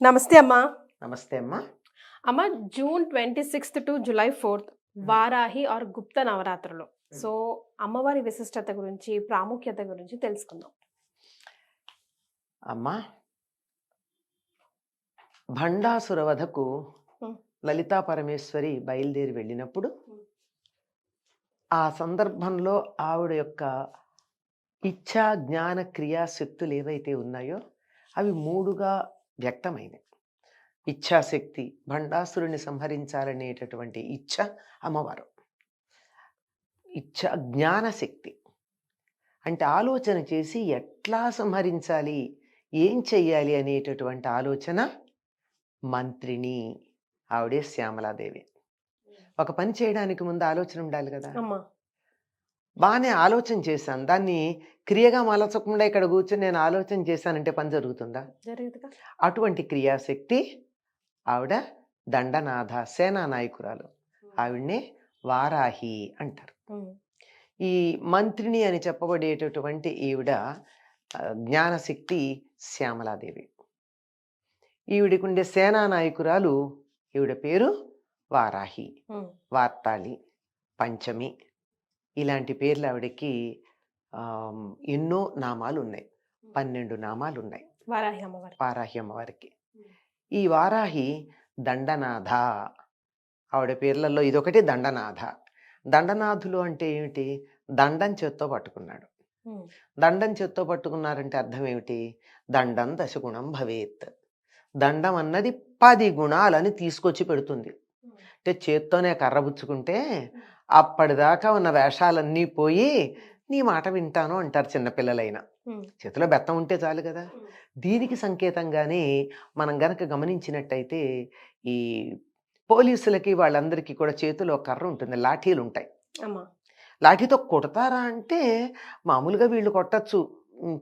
నమస్తే అమ్మా. నమస్తే అమ్మా. అమ్మ, జూన్ 26 టు జూలై 4 వారాహి ఆర్ గుప్త నవరాత్రులు. సో అమ్మవారి విశిష్టత గురించి, ప్రాముఖ్యత గురించి తెలుసుకుందాం. అమ్మా, భండాసుర వధకు లలితా పరమేశ్వరి బయలుదేరి వెళ్ళినప్పుడు ఆ సందర్భంలో ఆవిడ యొక్క ఇచ్ఛా జ్ఞాన క్రియాశక్తులు ఏవైతే ఉన్నాయో అవి మూడుగా వ్యక్తమైనవి. ఇచ్ఛాశక్తి, భండాసురుని సంహరించాలనేటటువంటి ఇచ్ఛ అమ్మవారు. ఇచ్ఛా జ్ఞానశక్తి అంటే ఆలోచన చేసి ఎట్లా సంహరించాలి, ఏం చెయ్యాలి అనేటటువంటి ఆలోచన మంత్రిని. ఆవిడే శ్యామలాదేవి. ఒక పని చేయడానికి ముందు ఆలోచన ఉండాలి కదా. బాగానే ఆలోచన చేశాను, దాన్ని క్రియగా మలచకుండా ఇక్కడ కూర్చొని నేను ఆలోచన చేశానంటే పని జరుగుతుందా? అటువంటి క్రియాశక్తి ఆవిడ దండనాథ, సేనా నాయకురాలు. ఆవిడ్నే వారాహి అంటారు. ఈ మంత్రిని అని చెప్పబడేటటువంటి ఈవిడ జ్ఞానశక్తి శ్యామలాదేవి. ఈవిడికుండే సేనా నాయకురాలు, ఈవిడ పేరు వారాహి, వార్తాళి, పంచమి, ఇలాంటి పేర్లు ఆవిడకి ఎన్నో నామాలు ఉన్నాయి. 12 నామాలు ఉన్నాయి వారాహి అమ్మవారికి. ఈ వారాహి దండనాథ. ఆవిడ పేర్లలో ఇదొకటి దండనాథ. దండనాథులు అంటే ఏమిటి? దండం చేత్తో పట్టుకున్నాడు. దండం చేత్తో పట్టుకున్నారంటే అర్థం ఏమిటి? దండం దశగుణం భవేత్. దండం అన్నది 10 గుణాలని తీసుకొచ్చి పెడుతుంది. అంటే చేత్తోనే కర్రబుచ్చుకుంటే అప్పటిదాకా ఉన్న వేషాలన్నీ పోయి నీ మాట వింటాను అంటారు చిన్నపిల్లలైనా. చేతిలో బెత్తం ఉంటే చాలు కదా. దీనికి సంకేతంగానే మనం గనక గమనించినట్టయితే ఈ పోలీసులకి వాళ్ళందరికీ కూడా చేతిలో కర్ర ఉంటుంది, లాఠీలు ఉంటాయి. లాఠీతో కొడతారా అంటే మామూలుగా వీళ్ళు కొట్టచ్చు,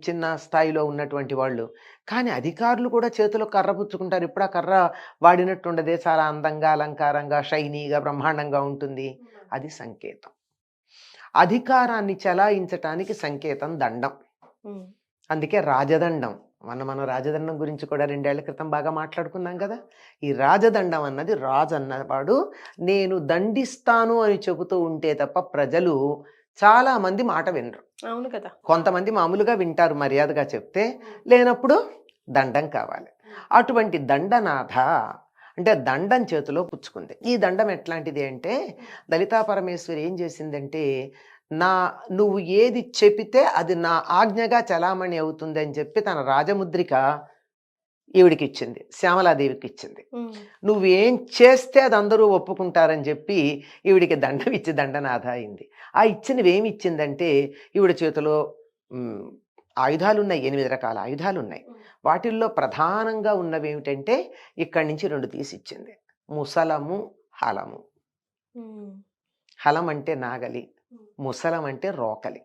చిన్న స్థాయిలో ఉన్నటువంటి వాళ్ళు. కానీ అధికారులు కూడా చేతిలో కర్ర పుచ్చుకుంటారు. ఇప్పుడు ఆ కర్ర వాడినట్టు ఉండదే, చాలా అందంగా, అలంకారంగా, షైనీగా, బ్రహ్మాండంగా ఉంటుంది. అది సంకేతం. అధికారాన్ని చలాయించటానికి సంకేతం దండం. అందుకే రాజదండం. మనం రాజదండం గురించి కూడా 2 ఏళ్ల క్రితం బాగా మాట్లాడుకున్నాం కదా. ఈ రాజదండం అన్నది, రాజు అన్నవాడు నేను దండిస్తాను అని చెబుతూ ఉంటే తప్ప ప్రజలు చాలా మంది మాట వినరు. అవును కదా. కొంతమంది మామూలుగా వింటారు, మర్యాదగా చెప్తే. లేనప్పుడు దండం కావాలి. అటువంటి దండనాథ అంటే దండం చేతిలో పుచ్చుకుంది. ఈ దండం ఎట్లాంటిది అంటే, లలితా పరమేశ్వరి ఏం చేసిందంటే, నువ్వు ఏది చెబితే అది నా ఆజ్ఞగా చలామణి అవుతుంది అని చెప్పి తన రాజముద్రిక ఈవిడికి ఇచ్చింది, శ్యామలాదేవికి ఇచ్చింది. నువ్వేం చేస్తే అది అందరూ ఒప్పుకుంటారని చెప్పి ఈవిడికి దండం ఇచ్చి దండనాథ అయింది. ఆ ఇచ్చినవి ఏమి ఇచ్చిందంటే, ఈవిడ చేతిలో ఆయుధాలు ఉన్నాయి, 8 రకాల ఆయుధాలు ఉన్నాయి. వాటిల్లో ప్రధానంగా ఉన్నవి ఏమిటంటే, ఇక్కడి నుంచి 2 తీసి ఇచ్చింది. ముసలము, హలము. హలం అంటే నాగలి, ముసలం అంటే రోకలి.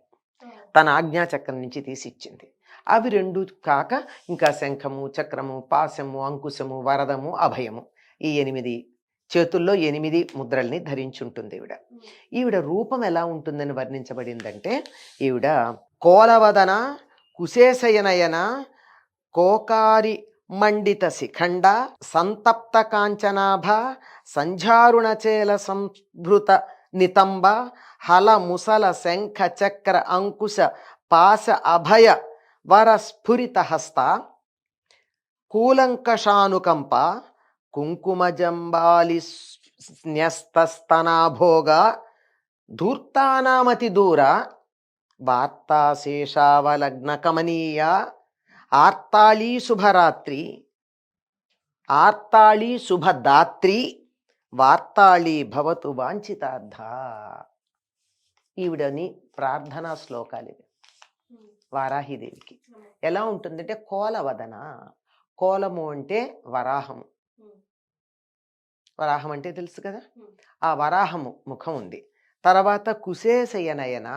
తన ఆజ్ఞాచక్రం నుంచి తీసి ఇచ్చింది. అవి 2 కాక ఇంకా శంఖము, చక్రము, పాశము, అంకుశము, వరదము, అభయము, ఈ 8 చేతుల్లో 8 ముద్రల్ని ధరించుంటుంది ఈవిడ. ఈవిడ రూపం ఎలా ఉంటుందని వర్ణించబడిందంటే, ఈవిడ కోలవదన, కుశేశయనయన, కోకారి మండిత శిఖండ, సంతప్త కాంచనాభ, సంఝారుణచేల సంభృత నితంబ, హల ముసల శంఖ చక్ర అంకుశ పాశ అభయ వర స్ఫురిత హస్త, కూలంకషానుకంప, కుంకుమజంబాలి న్యస్తస్తనాభోగ, ధూర్తానామతి దూర, వార్తాశేషావలగ్న కమనీయ, ఆర్తాళీ శుభరాత్రి, ఆర్తాళీ శుభదాత్రి, వార్తాళీ భవతు వాంఛితార్థ. ఈవిడని ప్రార్థనా శ్లోకాలు ఇవి వారాహిదేవికి. ఎలా ఉంటుందంటే, కోలవదన. కోలము అంటే వరాహము. వరాహం అంటే తెలుసు కదా. ఆ వరాహము ముఖం ఉంది. తర్వాత కుశేశయనయన,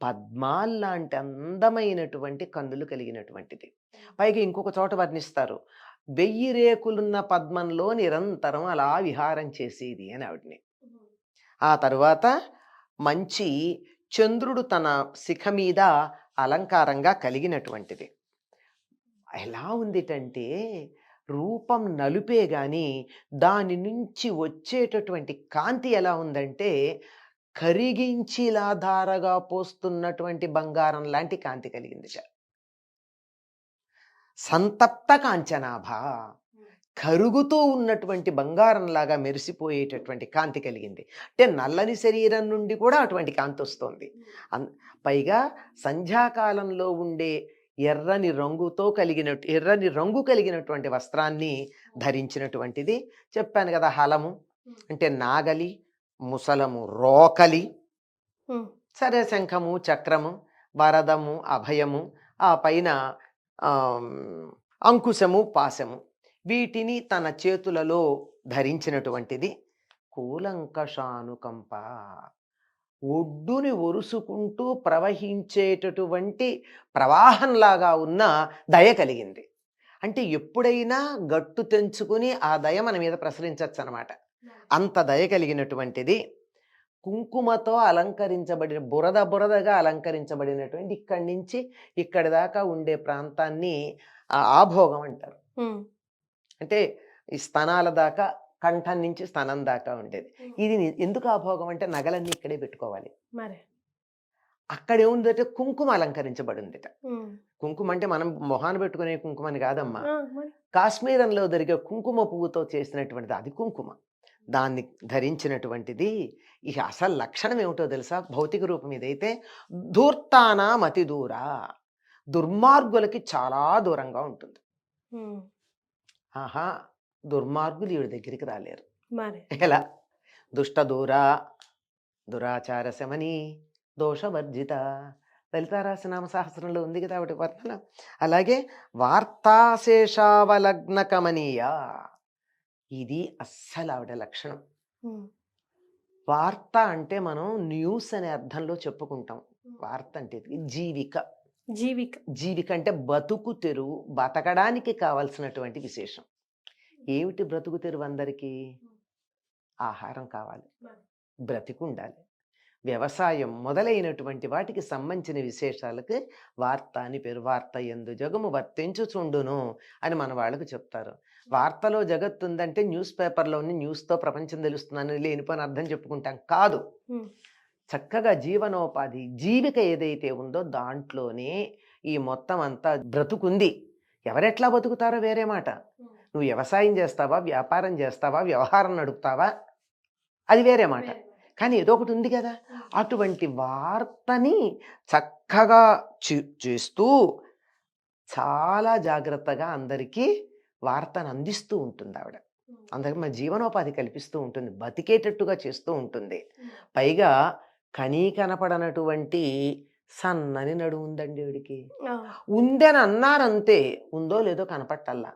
పద్మాల్లాంటి అందమైనటువంటి కన్నులు కలిగినటువంటిది. పైగా ఇంకొక చోట వర్ణిస్తారు, 1000 రేకులున్న పద్మంలో నిరంతరం అలా విహారం చేసేది అని ఆవిడ్ని. ఆ తరువాత మంచి చంద్రుడు తన శిఖ మీద అలంకారంగా కలిగినటువంటిది. ఎలా ఉందిటంటే, రూపం నలుపే గాని దాని నుంచి వచ్చేటటువంటి కాంతి ఎలా ఉందంటే కరిగించిలా ధారగా పోస్తున్నటువంటి బంగారం లాంటి కాంతి కలిగిందిట. సంతప్త కాంచనాభ, కరుగుతూ ఉన్నటువంటి బంగారంలాగా మెరిసిపోయేటటువంటి కాంతి కలిగింది. అంటే నల్లని శరీరం నుండి కూడా అటువంటి కాంతి వస్తుంది. పైగా సంధ్యాకాలంలో ఉండే ఎర్రని రంగు కలిగినటువంటి వస్త్రాన్ని ధరించినటువంటిది. చెప్పాను కదా, హలము అంటే నాగలి, ముసలము రోకలి, సరే శంఖము, చక్రము, వరదము, అభయము, ఆ పైన అంకుశము, పాశము, వీటిని తన చేతులలో ధరించినటువంటిది. కూలంకషానుకంప, ఒడ్డుని ఒరుసుకుంటూ ప్రవహించేటటువంటి ప్రవాహంలాగా ఉన్న దయ కలిగింది. అంటే ఎప్పుడైనా గట్టు తెంచుకుని ఆ దయ మన మీద ప్రసరించవచ్చు అనమాట. అంత దయ కలిగినటువంటిది. కుంకుమతో అలంకరించబడిన బురదగా అలంకరించబడినటువంటి ఇక్కడి నుంచి ఇక్కడి దాకా ఉండే ప్రాంతాన్ని ఆభోగం అంటారు. అంటే ఈ స్తనాల దాకా, కంఠం నుంచి స్తనం దాకా ఉండేది. ఇది ఎందుకు ఆభోగం అంటే నగలన్నీ ఇక్కడే పెట్టుకోవాలి. అక్కడ ఏముందంటే కుంకుమ అలంకరించబడిందిట. కుంకుమ అంటే మనం మొహాన్ని పెట్టుకునే కుంకుమని కాదమ్మా, కాశ్మీరంలో దొరికే కుంకుమ పువ్వుతో చేసినటువంటిది అది కుంకుమ. దాన్ని ధరించినటువంటిది. ఇక అసలు లక్షణం ఏమిటో తెలుసా? భౌతిక రూపం ఇదైతే ధూర్తానాం అతి దూర, దుర్మార్గులకి చాలా దూరంగా ఉంటుంది. ఆహా, దుర్మార్గులు ఈవిడ దగ్గరికి రాలేరు. ఎలా? దుష్ట దూర, దురాచార శమని, దోషవర్జిత, లలితారాసనామ సహస్రంలో ఉంది కదా ఆవిడ వర్ణన. అలాగే వార్తాశేషావలగ్న కమనీయ, ఇది అస్సలు ఆవిడ లక్షణం. వార్త అంటే మనం న్యూస్ అనే అర్థంలో చెప్పుకుంటాం. వార్త అంటే జీవిక. జీవిక అంటే బతుకు తెరువు, బతకడానికి కావాల్సినటువంటి విశేషం. ఏమిటి బ్రతుకు తెరువు? అందరికీ ఆహారం కావాలి, బ్రతికు ఉండాలి. వ్యవసాయం మొదలైనటువంటి వాటికి సంబంధించిన విశేషాలకు వార్త అని పేరు. వార్త ఎందు జగము వర్తించుచుండును అని మన వాళ్ళకు చెప్తారు. వార్తలో జగత్తు ఉందంటే న్యూస్ పేపర్లోని న్యూస్తో ప్రపంచం తెలుస్తుందని లేనిపోని అర్థం చెప్పుకుంటాం కాదు. చక్కగా జీవనోపాధి, జీవిక ఏదైతే ఉందో దాంట్లోనే ఈ మొత్తం అంతా బ్రతుకుంది. ఎవరెట్లా బతుకుతారో వేరే మాట. నువ్వు వ్యవసాయం చేస్తావా, వ్యాపారం చేస్తావా, వ్యవహారం నడుపుతావా, అది వేరే మాట. కానీ ఏదో ఒకటి ఉంది కదా. అటువంటి వార్తని చక్కగా చేస్తూ చాలా జాగ్రత్తగా అందరికీ వార్తను అందిస్తూ ఉంటుంది ఆవిడ. అందరికి మన జీవనోపాధి కల్పిస్తూ ఉంటుంది, బతికేటట్టుగా చేస్తూ ఉంటుంది. పైగా కనీ కనపడనటువంటి సన్నని నడుము ఉందండి ఆవిడికి. ఉందని అన్నారంతే, ఉందో లేదో కనపట్టల్లా.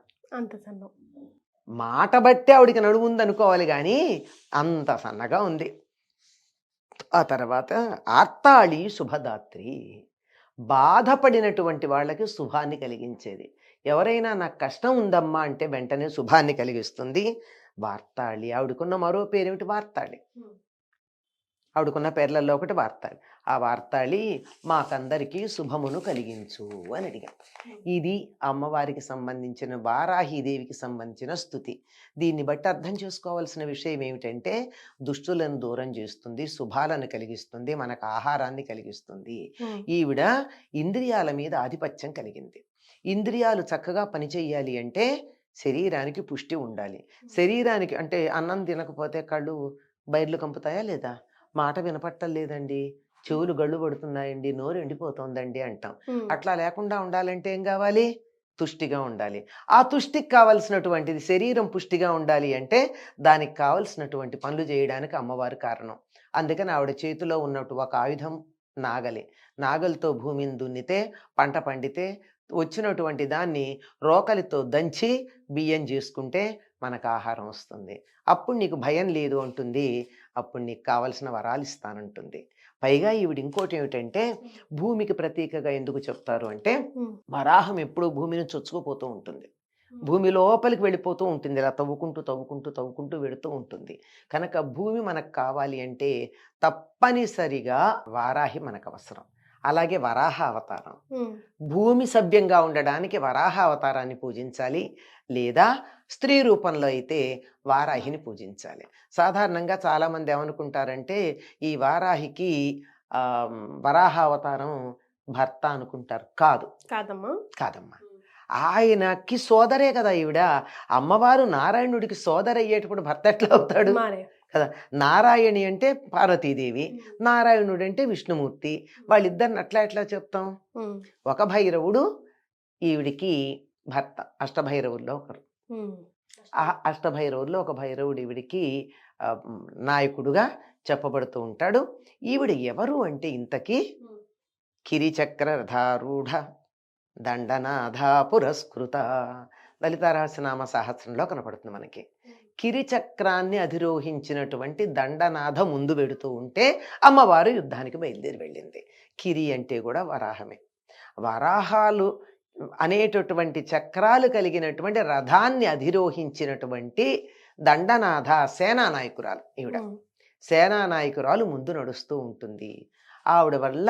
మాట బట్టి ఆవిడికి నడుము ఉందనుకోవాలి కానీ అంత సన్నగా ఉంది. ఆ తర్వాత ఆర్తాళి శుభదాత్రి, బాధపడినటువంటి వాళ్ళకి శుభాన్ని కలిగించేది. ఎవరైనా నాకు కష్టం ఉందమ్మా అంటే వెంటనే శుభాన్ని కలిగిస్తుంది. వార్తాళి. ఆవిడకున్న మరో పేరేమిటి? వార్తాళి. ఆవిడకున్న పేర్లలో ఒకటి వార్తాళి. ఆ వార్తాళి మాకందరికీ శుభమును కలిగించు అని అడిగాం. ఇది అమ్మవారికి సంబంధించిన, వారాహీదేవికి సంబంధించిన స్తుతి. దీన్ని బట్టి అర్థం చేసుకోవాల్సిన విషయం ఏమిటంటే దుష్టులను దూరం చేస్తుంది, శుభాలను కలిగిస్తుంది, మనకు ఆహారాన్ని కలిగిస్తుంది. ఈవిడ ఇంద్రియాల మీద ఆధిపత్యం కలిగింది. ఇంద్రియాలు చక్కగా పనిచేయాలి అంటే శరీరానికి పుష్టి ఉండాలి. శరీరానికి అంటే అన్నం తినకపోతే కళ్ళు బయర్లు కంపుతాయా లేదా? మాట వినపట్టలేదండి, చెవులు గళ్ళు పడుతున్నాయండి, నోరు ఎండిపోతుందండి అంటాం. అట్లా లేకుండా ఉండాలంటే ఏం కావాలి? తుష్టిగా ఉండాలి. ఆ తుష్టికి కావలసినటువంటిది, శరీరం పుష్టిగా ఉండాలి అంటే దానికి కావలసినటువంటి పనులు చేయడానికి అమ్మవారు కారణం. అందుకని ఆవిడ చేతిలో ఉన్నట్టు ఒక ఆయుధం నాగలి. నాగలితో భూమిని దున్నితే పంట పండితే వచ్చినటువంటి దాన్ని రోకలితో దంచి బియ్యం చేసుకుంటే మనకు ఆహారం వస్తుంది. అప్పుడు నీకు భయం లేదు అంటుంది. అప్పుడు నీకు కావలసిన వరాలు ఇస్తానంటుంది. పైగా ఈవిడ ఇంకోటి ఏమిటంటే భూమికి ప్రతీకగా ఎందుకు చెప్తారు అంటే వరాహం ఎప్పుడూ భూమిని చొచ్చుకుపోతూ ఉంటుంది, భూమి లోపలికి వెళ్ళిపోతూ ఉంటుంది, ఇలా తవ్వుకుంటూ వెళుతూ ఉంటుంది. కనుక భూమి మనకు కావాలి అంటే తప్పనిసరిగా వారాహి మనకు అవసరం. అలాగే వరాహ అవతారం. భూమి సభ్యంగా ఉండడానికి వరాహ అవతారాన్ని పూజించాలి, లేదా స్త్రీ రూపంలో అయితే వారాహిని పూజించాలి. సాధారణంగా చాలామంది ఏమనుకుంటారంటే ఈ వారాహికి వరాహ అవతారం భర్త అనుకుంటారు. కాదమ్మా. కాదమ్మా, ఆయనకి సోదరే కదా ఈవిడ. అమ్మవారు నారాయణుడికి సోదరు అయ్యేటప్పుడు భర్త ఎట్లా అవుతాడు కదా. నారాయణి అంటే పార్వతీదేవి, నారాయణుడు అంటే విష్ణుమూర్తి. వాళ్ళిద్దరిని ఎట్లా చెప్తాం? ఒక భైరవుడు ఈవిడికి భర్త, అష్టభైరవుల్లో ఒకరు. అష్టభైరవుల్లో ఒక భైరవుడు ఈవిడికి నాయకుడుగా చెప్పబడుతూ ఉంటాడు. ఈవిడ ఎవరు అంటే ఇంతకీ కిరిచక్ర రథారూఢ దండనాథ పురస్కృత, లలితా రహస్యనామ సహస్రంలో కనపడుతుంది మనకి. కిరిచక్రాన్ని అధిరోహించినటువంటి దండనాథ ముందు పెడుతూ ఉంటే అమ్మవారు యుద్ధానికి బయలుదేరి వెళ్ళింది. కిరి అంటే కూడా వరాహమే. వరాహాలు అనేటటువంటి చక్రాలు కలిగినటువంటి రథాన్ని అధిరోహించినటువంటి దండనాథ సేనానాయకురాలు ఈవిడ. సేనానాయకురాలు ముందు నడుస్తూ ఉంటుంది. ఆవిడ వల్ల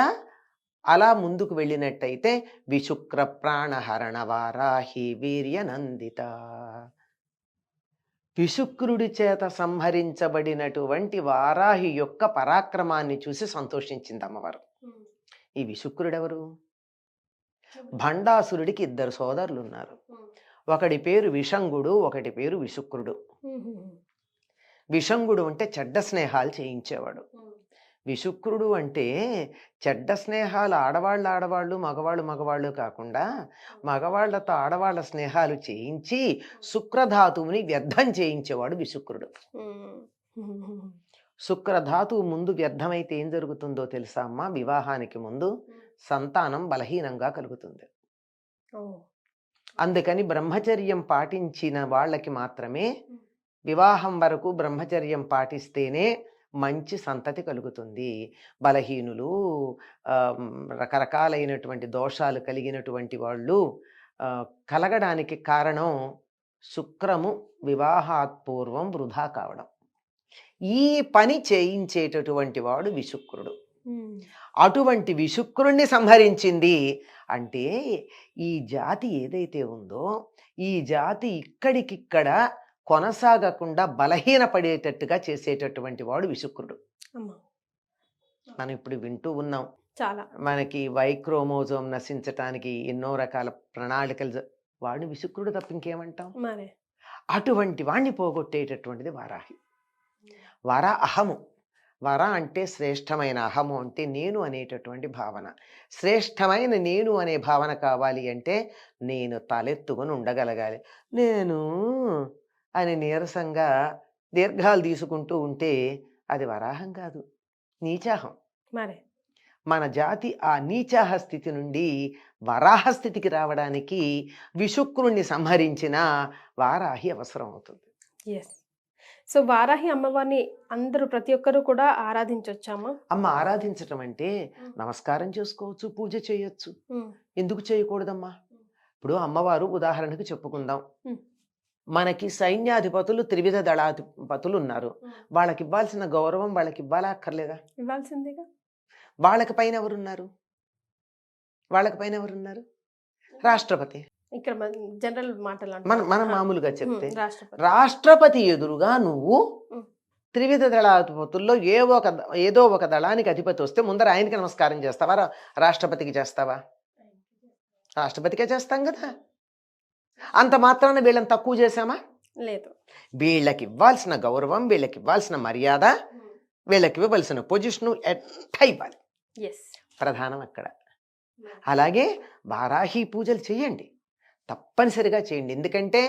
అలా ముందుకు వెళ్ళినట్టయితే విశుక్ర ప్రాణహరణ వారాహి వీర్యనందిత, విశుక్రుడి చేత సంహరించబడినటువంటి వారాహి యొక్క పరాక్రమాన్ని చూసి సంతోషించింది అమ్మవారు. ఈ విశుక్రుడెవరు? భండాసురుడికి ఇద్దరు సోదరులు ఉన్నారు. ఒకడి పేరు విషంగుడు, ఒకటి పేరు విశుక్రుడు. విషంగుడు అంటే చెడ్డ స్నేహాలు చేయించేవాడు. విశుక్రుడు అంటే చెడ్డ స్నేహాలు ఆడవాళ్ళు మగవాళ్ళు కాకుండా మగవాళ్లతో ఆడవాళ్ల స్నేహాలు చేయించి శుక్రధాతువుని వ్యర్థం చేయించేవాడు విశుక్రుడు. శుక్రధాతువు ముందు వ్యర్థమైతే ఏం జరుగుతుందో తెలుసా అమ్మా? వివాహానికి ముందు సంతానం బలహీనంగా కలుగుతుంది. అందుకని బ్రహ్మచర్యం పాటించిన వాళ్ళకి మాత్రమే, వివాహం వరకు బ్రహ్మచర్యం పాటిస్తేనే మంచి సంతతి కలుగుతుంది. బలహీనులు, రకరకాలైనటువంటి దోషాలు కలిగినటువంటి వాళ్ళు కలగడానికి కారణం శుక్రము వివాహాత్పూర్వం వృధా కావడం. ఈ పని చేయించేటటువంటి వాడు విశుక్రుడు. అటువంటి విశుక్రుణ్ణి సంహరించింది అంటే ఈ జాతి ఏదైతే ఉందో ఈ జాతి ఇక్కడికిక్కడ కొనసాగకుండా బలహీనపడేటట్టుగా చేసేటటువంటి వాడు విశుక్రుడు. మనం ఇప్పుడు వింటూ ఉన్నాం, చాలా మనకి వైక్రోమోజోమ్ నశించటానికి ఎన్నో రకాల ప్రణాళికలు. వాడిని విశుక్రుడు తప్ప ఇంకేమంటాం? అటువంటి వాణ్ణి పోగొట్టేటటువంటిది వారాహి. వర అహము. వర అంటే శ్రేష్టమైన, అహము అంటే నేను అనేటటువంటి భావన. శ్రేష్టమైన నేను అనే భావన కావాలి అంటే నేను తలెత్తుకొని ఉండగలగాలి. నేను అని నీరసంగా దీర్ఘాలు తీసుకుంటూ ఉంటే అది వరాహం కాదు, నీచాహం. మన జాతి ఆ నీచాహ స్థితి నుండి వరాహ స్థితికి రావడానికి విశుక్రుణ్ణి సంహరించిన వారాహి అవసరం అవుతుంది. సో వారాహి అమ్మవారిని అందరూ ప్రతి ఒక్కరు కూడా ఆరాధించవచ్చామా? అమ్మ ఆరాధించటం అంటే నమస్కారం చేసుకోవచ్చు, పూజ చేయొచ్చు. ఎందుకు చేయకూడదమ్మా? ఇప్పుడు అమ్మవారు ఉదాహరణకు చెప్పుకుందాం, మనకి సైన్యాధిపతులు, త్రివిధ దళాధిపతులు ఉన్నారు. వాళ్ళకి ఇవ్వాల్సిన గౌరవం వాళ్ళకి ఇవ్వాలా అక్కర్లేదా? ఇవ్వాల్సిందేగా. వాళ్ళకి పైన ఎవరున్నారు? రాష్ట్రపతి. ఇక్కడ జనరల్ మాటలు మనం మామూలుగా చెప్తే రాష్ట్రపతి ఎదురుగా నువ్వు త్రివిధ దళాధిపతుల్లో ఏదో ఒక దళానికి అధిపతి వస్తే ముందర ఆయనకి నమస్కారం చేస్తావా? రాష్ట్రపతికి చేస్తావా? రాష్ట్రపతికే చేస్తాం కదా. అంత మాత్రాన వీళ్ళని తక్కువ చేశామా? లేదు. వీళ్ళకి ఇవ్వాల్సిన గౌరవం, వీళ్ళకి ఇవ్వాల్సిన మర్యాద, వీళ్ళకి ఇవ్వవలసిన పొజిషను ఎట్లా ఇవ్వాలి, ప్రధానం అక్కడ. అలాగే వారాహి పూజలు చేయండి, తప్పనిసరిగా చేయండి. ఎందుకంటే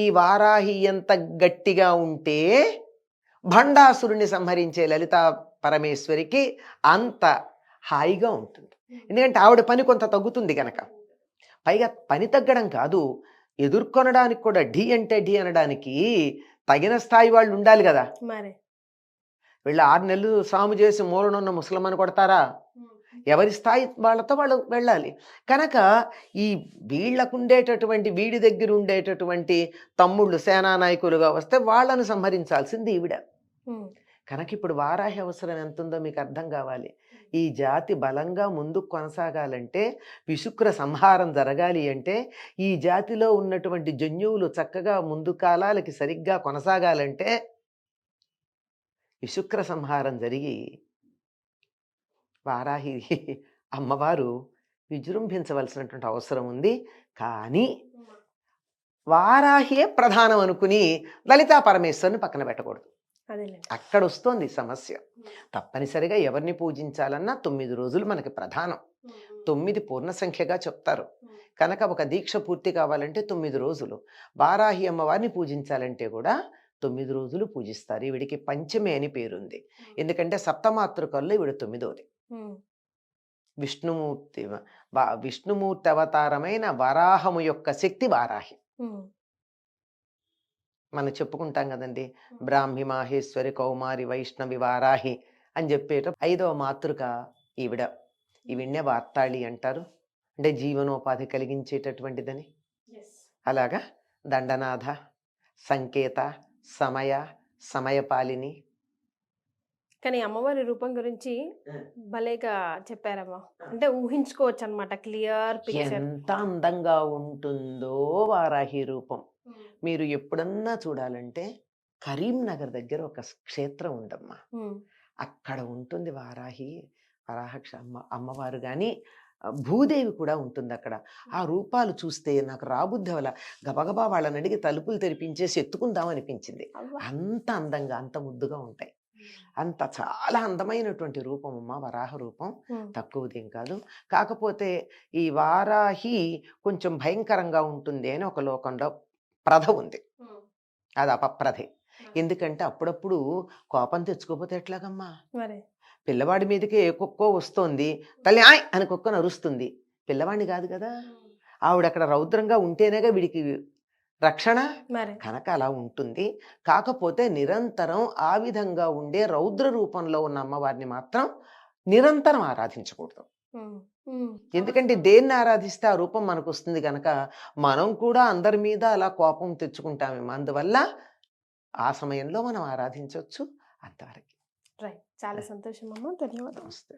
ఈ వారాహి ఎంత గట్టిగా ఉంటే భండాసురుణ్ణి సంహరించే లలితా పరమేశ్వరికి అంత హాయిగా ఉంటుంది. ఎందుకంటే ఆవిడ పని కొంత తగ్గుతుంది కనుక. పైగా పని తగ్గడం కాదు, ఎదుర్కొనడానికి కూడా ఢీ అంటే ఢీ అనడానికి తగిన స్థాయి వాళ్ళు ఉండాలి కదా. వీళ్ళు 6 నెలలు సాము చేసి మూలనున్న ముసలమ్మని కొడతారా? ఎవరి స్థాయి వాళ్ళతో వాళ్ళు వెళ్ళాలి. కనుక ఈ వీళ్ళకుండేటటువంటి, వీడి దగ్గర ఉండేటటువంటి తమ్ముళ్ళు సేనానాయకులుగా వస్తే వాళ్ళను సంహరించాల్సింది ఈవిడ. కనుక ఇప్పుడు వారాహి అవసరం ఎంత ఉందో మీకు అర్థం కావాలి. ఈ జాతి బలంగా ముందుకు కొనసాగాలంటే, విశుక్ర సంహారం జరగాలి అంటే, ఈ జాతిలో ఉన్నటువంటి జన్యువులు చక్కగా ముందు కాలాలకి సరిగ్గా కొనసాగాలంటే, విశుక్ర సంహారం జరిగి వారాహి అమ్మవారు విజృంభించవలసినటువంటి అవసరం ఉంది. కానీ వారాహియే ప్రధానం అనుకుని లలితా పరమేశ్వరుని పక్కన పెట్టకూడదు. అదేలేండి. అక్కడ వస్తోంది సమస్య. తప్పనిసరిగా ఎవరిని పూజించాలన్నా 9 రోజులు మనకి ప్రధానం. 9 పూర్ణ సంఖ్యగా చెప్తారు కనుక ఒక దీక్ష పూర్తి కావాలంటే 9 రోజులు. వారాహి అమ్మవారిని పూజించాలంటే కూడా 9 రోజులు పూజిస్తారు. ఈవిడికి పంచమి అని పేరుంది. ఎందుకంటే సప్తమాతృకల్లో ఈవిడ 9వది. విష్ణుమూర్తి అవతారమైన వరాహము యొక్క శక్తి వారాహి. మనం చెప్పుకుంటాం కదండి, బ్రాహ్మి మాహేశ్వరి కౌమారి వైష్ణవి వారాహి అని చెప్పేట 5వ మాతృక ఈవిడ. ఈవిడ్నే వార్తాళి అంటారు, అంటే జీవనోపాధి కలిగించేటటువంటిదని. అలాగా దండనాథ, సంకేత, సమయపాలిని. కానీ అమ్మవారి రూపం గురించి భలేగా చెప్పారమ్మా. అంటే ఊహించుకోవచ్చు అనమాట, క్లియర్ పిక్చర్. ఎంత అందంగా ఉంటుందో వారాహి రూపం. మీరు ఎప్పుడన్నా చూడాలంటే కరీంనగర్ దగ్గర ఒక క్షేత్రం ఉందమ్మా, అక్కడ ఉంటుంది వరాహ అమ్మవారు. కానీ భూదేవి కూడా ఉంటుంది అక్కడ. ఆ రూపాలు చూస్తే నాకు రాబుద్ధి వల్ల గబగబా వాళ్ళని అడిగి తలుపులు తెరిపించేసి ఎత్తుకుందాం అనిపించింది. అంత అందంగా, అంత ముద్దుగా ఉంటాయి. అంత చాలా అందమైనటువంటి రూపం అమ్మ వరాహ రూపం, తక్కువదేం కాదు. కాకపోతే ఈ వారాహి కొంచెం భయంకరంగా ఉంటుంది అని ఒక లోకంలో ప్రథ ఉంది. అది అపప్రథే. ఎందుకంటే అప్పుడప్పుడు కోపం తెచ్చుకోపోతే ఎట్లాగమ్మా? పిల్లవాడి మీదకి ఏ కుక్కో వస్తోంది, తల్లి ఆయ్ అని కుక్కను అరుస్తుంది, పిల్లవాడిని కాదు కదా. ఆవిడ అక్కడ రౌద్రంగా ఉంటేనేగా వీడికి రక్షణ, కనుక అలా ఉంటుంది. కాకపోతే నిరంతరం ఆ విధంగా ఉండే రౌద్ర రూపంలో ఉన్న అమ్మవారిని మాత్రం నిరంతరం ఆరాధించకూడదు. ఎందుకంటే దేన్ని ఆరాధిస్తే ఆ రూపం మనకు వస్తుంది కనుక మనం కూడా అందరి మీద అలా కోపం తెచ్చుకుంటామేమో. అందువల్ల ఆ సమయంలో మనం ఆరాధించవచ్చు అంతవరకు. రైట్. చాలా సంతోషం అమ్మా. ధన్యవాదాలు. నమస్తే.